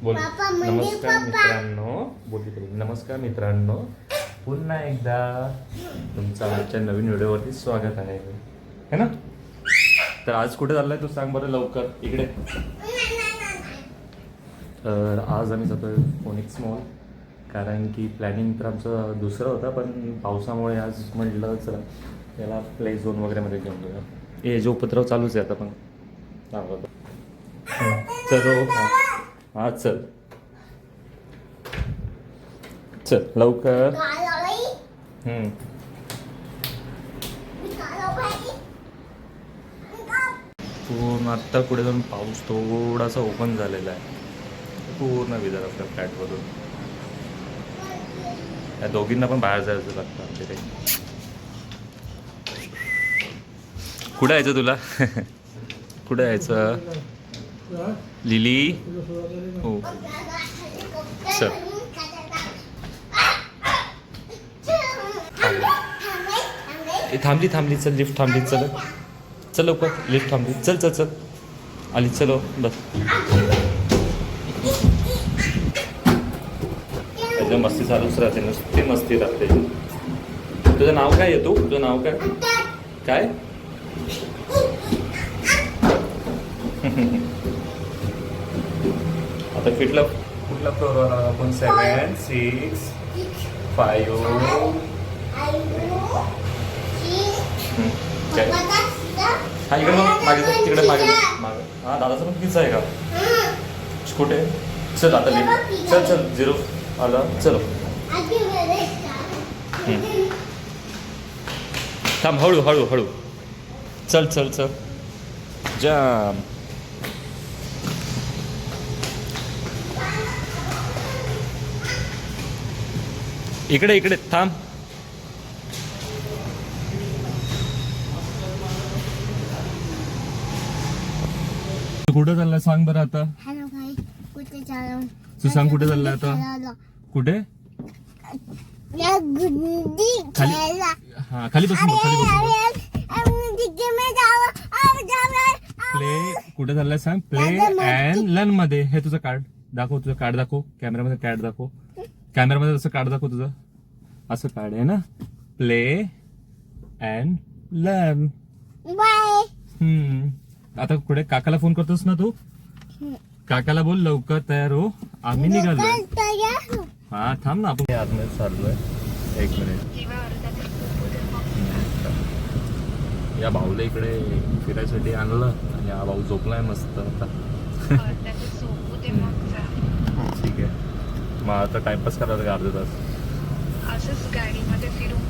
बोल. पापा म्हणजे नमस्कार पप्पा. मित्रांनो. बोल इकडे. नमस्कार मित्रांनो. पुन्हा एकदा तुमचं आजच्या नवीन व्हिडिओवरती स्वागत आहे है ना. तर आज कुठे चाललाय तू सांग बरं लवकर इकडे. तर आज आम्ही जातोय फोनिक्स मॉल, कारण की प्लॅनिंग तर आमचं दुसरं होतं, पण पावसामुळे आज म्हटलं चला याला प्ले झोन वगैरेमध्ये घेऊन जाऊया. हे जो उपद्रव चालूच आहे आता पण चल हो. हां चल चल लवकर. पूर्ण आत्ता पुढे जाऊन पाऊस थोडासा ओपन झालेला आहे. पूर्ण विजार आपल्या फ्लॅटवरून. या दोघींना पण बाहेर जायचं लागतं आमच्या काही. कुठं यायचं तुला? कुठं यायचं लिली? हो चल. थांबली चल. लिफ्ट थांबली. चल चल लवकर. लिफ्ट थांबली. चल चल चल आली. चलो बस. त्याच्या मस्ती चालूच राहते. नुसती मस्ती राहते. तुझं नाव काय आहे? तुझं नाव काय काय? आता कुठला फ्लोअरवर आपण 7, 6, 5 काय? हा इकडे मागे तिकडे मागे. हा दादाचा पण पिझ्झा आहे का? कुठे? चल आता लिफ्ट. चल 0 आला. चलो थांब. हळू. चल जाम. इकडे थांब. कुठे चाललाय सांग बरं आता. हॅलो भाई, कुठे चाललो? तू सांग कुठे चाललाय आता. कुठे? हा खाली बसून प्ले. कुठे चाललाय सांग. प्ले अँड लर्न मध्ये. हे तुझं कार्ड दाखव. कॅमेरामध्ये कार्ड दाखव. कॅमेरामध्ये असं कार्ड दाखव तुझं. असं कार्ड आहे ना. Play and learn. आता कुठे काकाला फोन करतोस ना तू. काकाला बोल लवकर तयार हो, आम्ही निघालोय. हा थांब ना. आपण आतमध्ये चाललोय. 1 मिनिट. या भाऊला इकडे फिरायसाठी आणलं आणि हा भाऊ झोपलाय मस्त आता. ठीक आहे. मग आता टाइमपास करायला का अर्धा तास असंच गाडीमध्ये फिरून.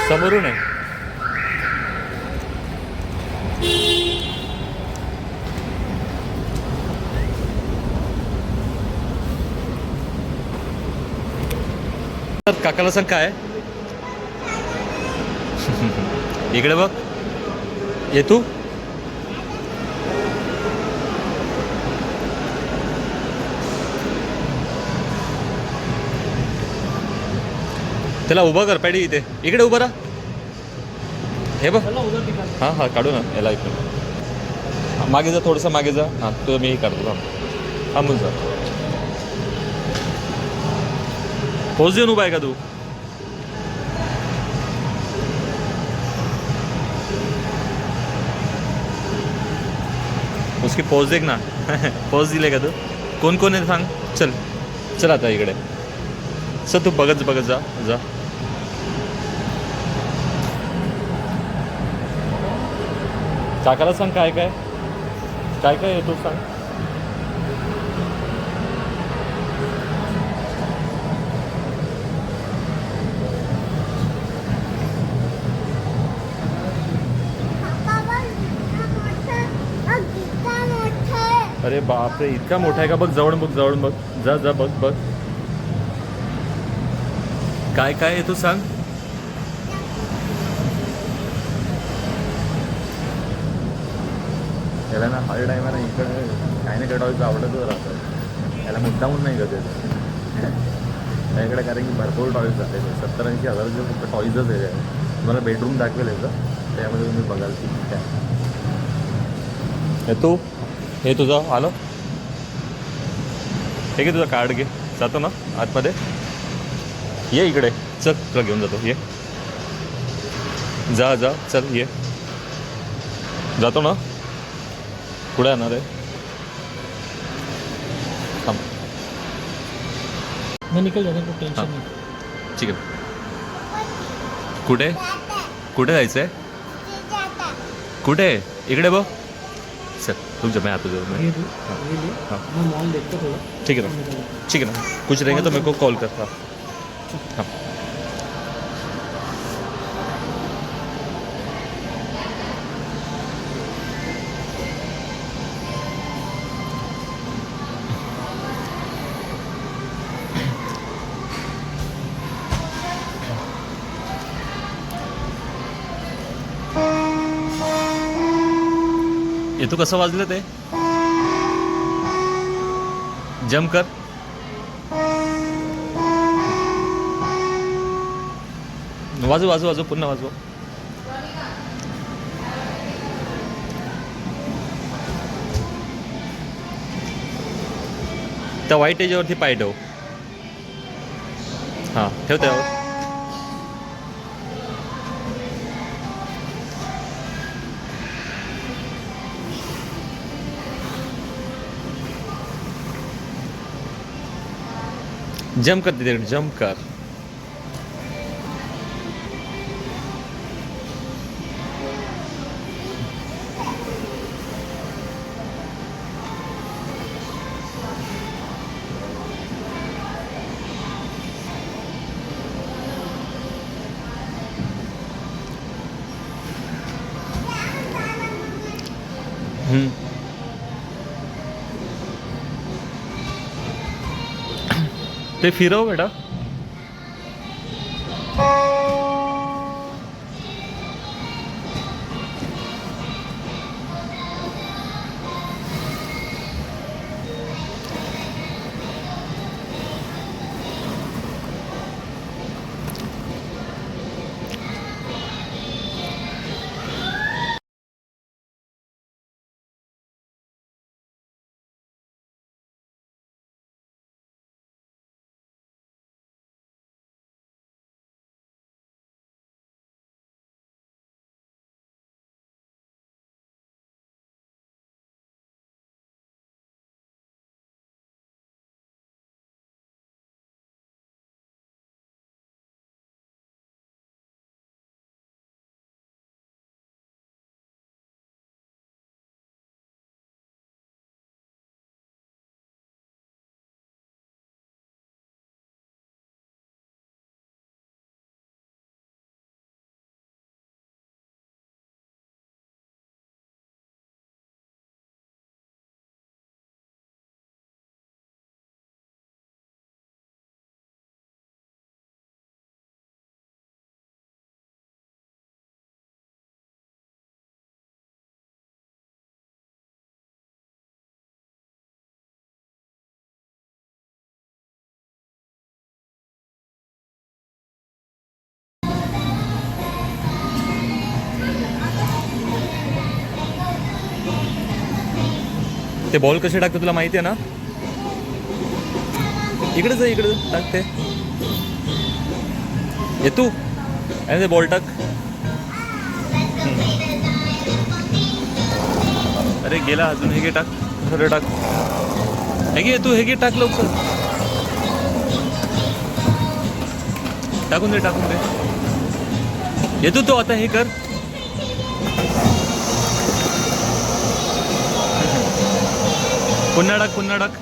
समोरून आहे. काकाला सांग काय. इकडे बघ. ये तू. त्याला उभं कर पॅडी इथे. इकडे उभं राहा. हे बघ. हा काढू ना याला. इकडे मागे जा. थोडंसं मागे जा. हां तो मी काढतो. थांबून जा. पोज देऊन उभा आहे का तू. उसकी पोज देख ना. पोज दिले का तू. कोण आहे सांग. चल आता इकडे. चल तू बघत जा. काकाला सांग काय काय काय येतो सांग. अरे बापरे, इतका मोठा आहे का? बघ जवळ बघ, जवळ बघ, जा जा बघ बघ. काय काय येतो सांग. याला ना हर टाईम ना इकडे काही ना काही टॉईज आवडतच राहतात. याला मुद्दामून नाही का त्याच्याकडे, कारण की भरपूर टॉईज जाते. 70-80 फक्त टॉईजच आहे. तुम्हाला बेडरूम दाखवेल याचं, त्यामध्ये तुम्ही बघाल की काय येतो. हे तुझं आलं, हे घे तुझा कार्ड घे. जातो ना आतमध्ये, ये इकडे चल, तुला घेऊन जातो. ये जा जा चल, ये जातो ना. कुठे येणार आहे? थांब. मैं निकल जाता हूँ, टेंशन हाँ. नहीं. ठीक आहे. कुठे कुठे जायचं आहे? कुठे? इकडे बघ. चल तुझं मैं आता जाऊँ. ये ले, हाँ. ये ले. हाँ. मैं मॉल देखता थोड़ा. ठीक है ना, ठीक है ना. कुछ रहेंगे तो मेरे को कॉल कर. हाँ हाँ. ये तू कसं वाजलं ते? जम्प कर. वाजव वाजव वाजव, पुन्हा वाजव. त्या व्हाईट याच्यावरती पाय ठेव. हां ठेव त्यावर. जंप कर तिथे, जंप कर. ते फिरव बेटा. ते बॉल कसे टाकते तुला माहिती आहे ना? इकडे जा, इकडे टाकते. ये तू आणि ते बॉल टाक. अरे गेला अजून. हे घे टाक, खरं टाक. हे घे तू, हे घे टाक लवकर. टाकून दे, टाकून दे. ये तू आता हे कर. पुन्हा टाक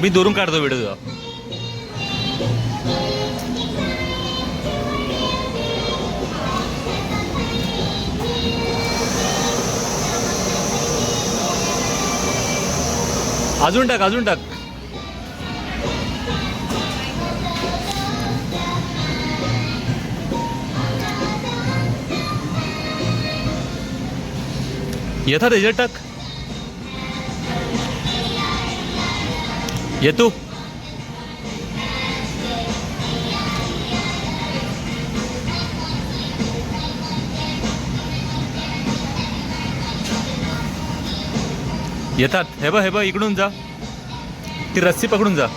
मी दुरून काढतो व्हिडिओ तुझा. अजून टाक येता त्याच्यात टाक. येतो येतात. हे बघ इकडून जा, ती रस्सी पकडून जा.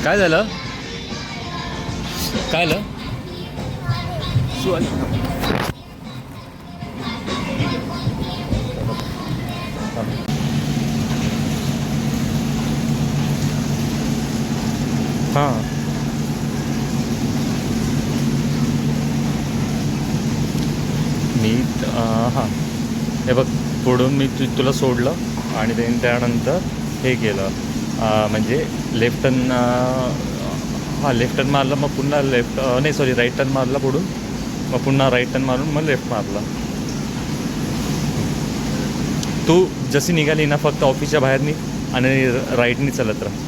काय झालं सुवाल. हां मी हां हे बघ पुढून मी तुला सोडलं आणि त्यानंतर हे केलं म्हणजे लेफ्ट टर्न. हां लेफ्ट टर्न मारला मग पुन्हा राईट टर्न मारला पुढून, मग पुन्हा राईट टर्न मारून मग लेफ्ट मारला. तू जशी निघाली ना फक्त ऑफिसच्या बाहेर निघ आणि राईटनी चालत राहा.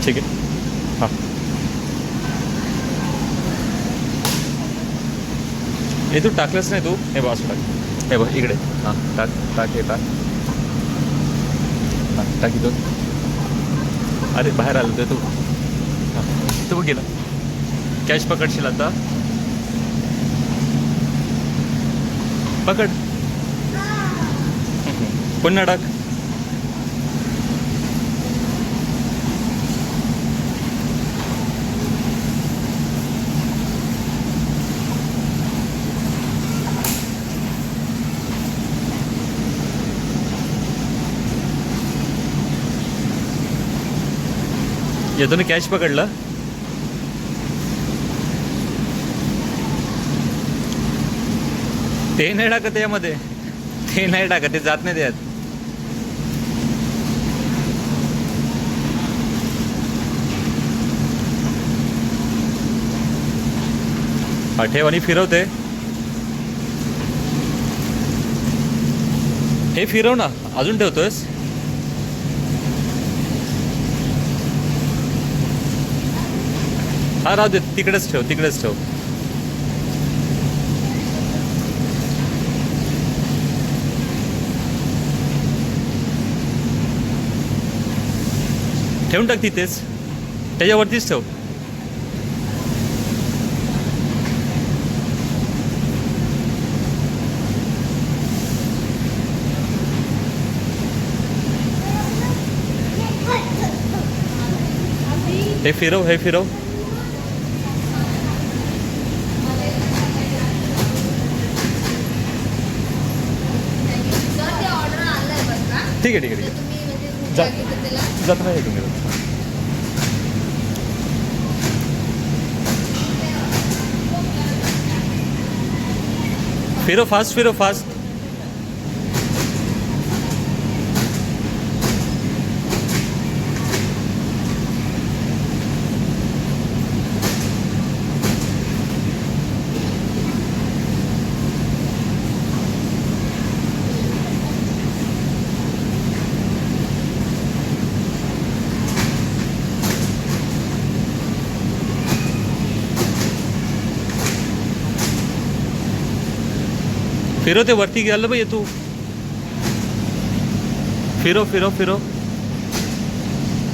ठीक आहे. हां हे तू टाकलंच नाही. तू हे बघ असं टाक. हे बघ इकडे. हां टाक हे टाक. हां टाकी तो. अरे बाहेर आलं ते तू. हां तू गेला. कॅश पकडशील आता. पकड. पुन्हा टाक. येतो ना कॅश पकडलं. ते नाही टाकत यामध्ये, ते नाही टाकत, ते जात नाही त्यात. ठेव आणि फिरवते. हे फिरव ना. अजून ठेवतोयस. हा राहू दे. तिकडेच ठेव. ठेवून टाक तिथेच. त्याच्यावरतीच ठेव. हे फिरव. ठीक आहे. जात नाही तुम्ही. फिरो फास्ट. फिरव. ते वरती गेलं बाई. तू फिरव.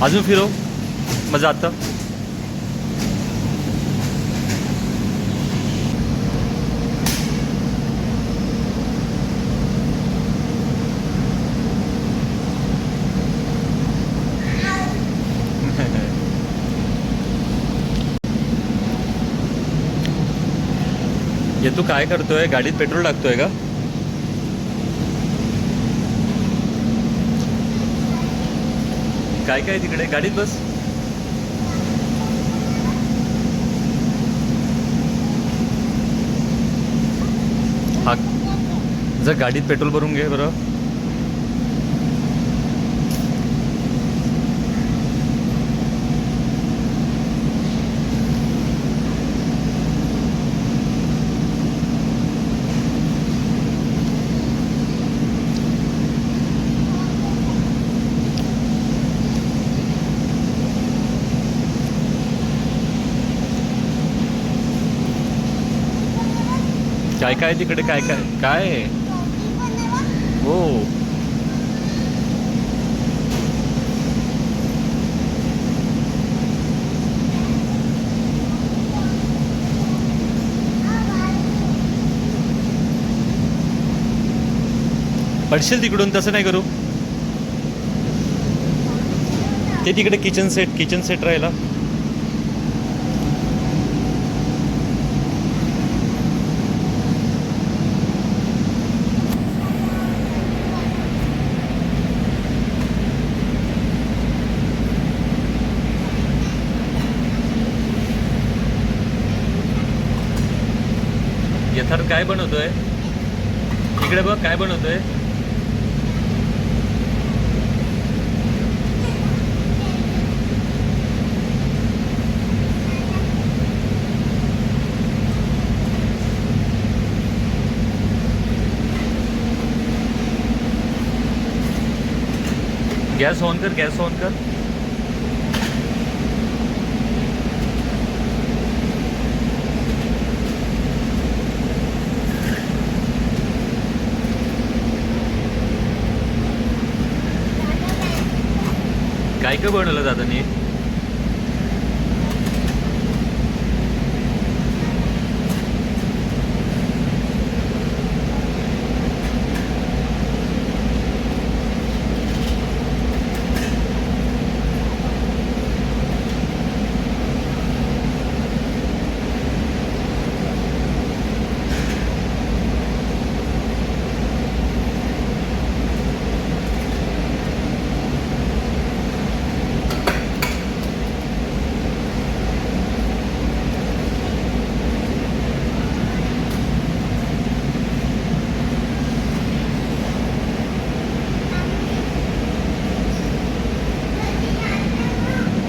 अजून फिरव. मग जातं. हे तू काय करतोय? गाडीत पेट्रोल टाकतोय का? काय काय तिकडे गाडीत बस. हा जर गाडीत पेट्रोल भरून घे बरं. काय काय तिकडे काय काय काय आहे? हो पडशील तिकडून. तसं नाही करू. ते तिकडे किचन सेट राहिला. यथार्थ काय बनवतोय इकडे बघ. काय बनवतोय? गॅस ऑन कर. गॅस ऑन कर. काय काय बनवलं दादानी?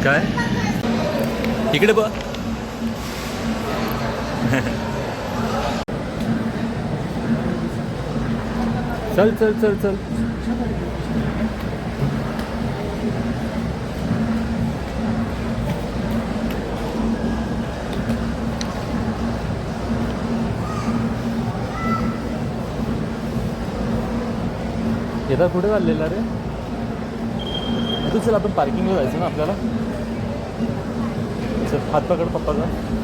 काय इकडे बघ. चल चल चल चल. येता कुठे चाललेला रे तू? चल आपण पार्किंगला जायचं ना आपल्याला. चल हात पकड पप्पाचा.